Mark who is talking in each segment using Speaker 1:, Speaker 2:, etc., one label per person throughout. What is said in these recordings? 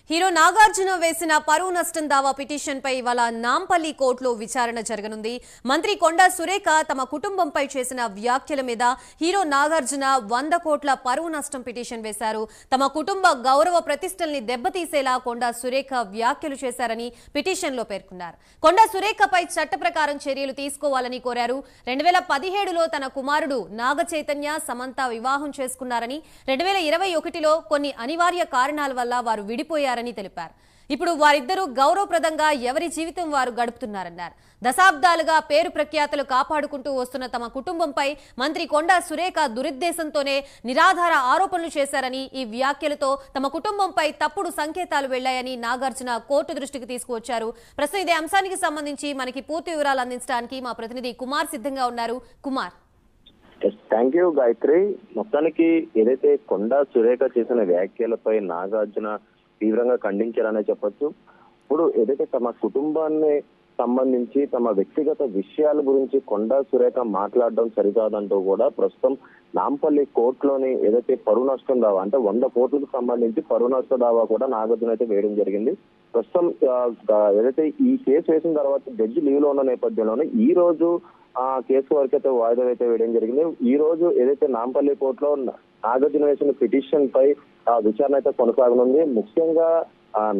Speaker 1: Hero Nagarjuna వేసిన పరువు నష్టం దావా పిటిషన్ పై ఇవాళ నాంపల్లి కోర్టులో విచారణ జరగనుంది. మంత్రి కొండా సురేఖ తమ కుటుంబంపై చేసిన వ్యాఖ్యల మీద హీరో నాగార్జున 100 కోట్ల పరువు నష్టం పిటిషన్ వేశారు. తమ కుటుంబ గౌరవ ప్రతిష్టల్ని దెబ్బతీసేలా కొండా సురేఖ వ్యాఖ్యలు చేశారని పిటిషన్లో పేర్కొన్నారు. కొండా సురేఖపై చట్ట ప్రకారం చర్యలు తీసుకోవాలని కోరారు. 2017లో తన కుమారుడు నాగ చైతన్య సమంత వివాహం చేసుకున్నారని, 2021లో కొన్ని అనివార్య కారణాల వల్ల వారు విడిపోయారు తెలిపారు. ఇప్పుడు వారిద్దరూ గౌరవప్రదంగా ఎవరి జీవితం వారు గడుపుతున్నారన్నారు. దశాబ్దాలుగా పేరు ప్రఖ్యాతలు కాపాడుకుంటూ వస్తున్న తమ కుటుంబంపై మంత్రి కొండా సురేఖ దురుద్దేశంతోనే నిరాధార ఆరోపణలు చేశారని, ఈ వ్యాఖ్యలతో తమ కుటుంబంపై తప్పుడు సంకేతాలు వెళ్లాయని నాగార్జున కోర్టు దృష్టికి తీసుకువచ్చారు. ప్రస్తుతం ఇదే అంశానికి సంబంధించి మనకి పూర్తి వివరాలు అందించడానికి మా ప్రతినిధి కుమార్ సిద్ధంగా ఉన్నారు. కుమార్.
Speaker 2: Thank you Gayatri. మొత్తానికి ఏదైతే కొండా సురేఖ చేసిన వ్యాఖ్యలపై నాగార్జున తీవ్రంగా ఖండించారనే చెప్పొచ్చు. ఇప్పుడు ఏదైతే తమ కుటుంబాన్ని సంబంధించి తమ వ్యక్తిగత విషయాల గురించి కొండా సురేఖ మాట్లాడడం సరికాదంటూ కూడా ప్రస్తుతం నాంపల్లి కోర్టులోని ఏదైతే పరువు నష్టం దావా అంటే 100 కోట్లకు సంబంధించి పరువు నష్ట దావా కూడా నాగార్జున అయితే వేయడం జరిగింది. ప్రస్తుతం ఏదైతే ఈ కేసు వేసిన తర్వాత జడ్జి లీవ్ లో ఉన్న నేపథ్యంలోనే ఈ రోజు కేసు వరకు అయితే వాయిదా అయితే వేయడం జరిగింది. ఈ రోజు ఏదైతే నాంపల్లి కోర్టులో నాగార్జున వేసిన పిటిషన్ పై విచారణ అయితే కొనసాగనుంది. ముఖ్యంగా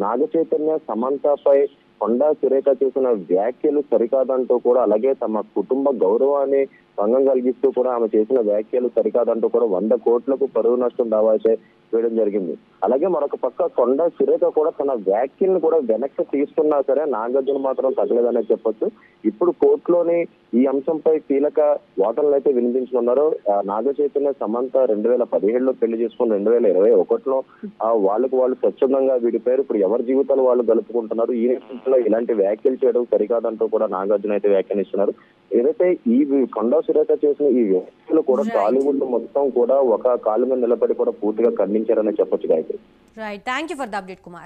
Speaker 2: నాగ చైతన్య సమంతపై కొండా సురేఖ చేసిన వ్యాఖ్యలు సరికాదంటూ కూడా, అలాగే తమ కుటుంబ గౌరవాన్ని భంగం కలిగిస్తూ కూడా ఆమె చేసిన వ్యాఖ్యలు సరికాదంటూ కూడా 100 కోట్లకు పరువు నష్టం దావా అయితే వేయడం జరిగింది. అలాగే మరొక పక్క కొండా సురేఖ కూడా తన వ్యాఖ్యలను కూడా వెనక్కి తీసుకున్నా సరే నాగార్జున మాత్రం తగ్గలేదనే చెప్పొచ్చు. ఇప్పుడు కోర్టులోని ఈ అంశంపై కీలక వాదనలు అయితే వినిపించనున్నారు. నాగ చైతన్య సమంత 2017లో పెళ్లి చేసుకుని 2021లో వాళ్ళకు వాళ్ళు స్వచ్ఛందంగా విడిపోయారు. ఇప్పుడు ఎవరి జీవితాలు వాళ్ళు గలుపుకుంటున్నారు. ఈ నేపథ్యంలో ఇలాంటి వ్యాఖ్యలు చేయడం సరికాదంటూ కూడా నాగార్జున అయితే వ్యాఖ్యానిస్తున్నారు. ఏదైతే ఈ కొండా సురేఖ చేసిన ఈ వ్యాఖ్యలు కూడా టాలీవుడ్ మొత్తం కూడా ఒక కాలు మీద నిలబడి కూడా పూర్తిగా ఖండించారని చెప్పొచ్చు Gayatri.
Speaker 1: Right, thank you for the update Kumar.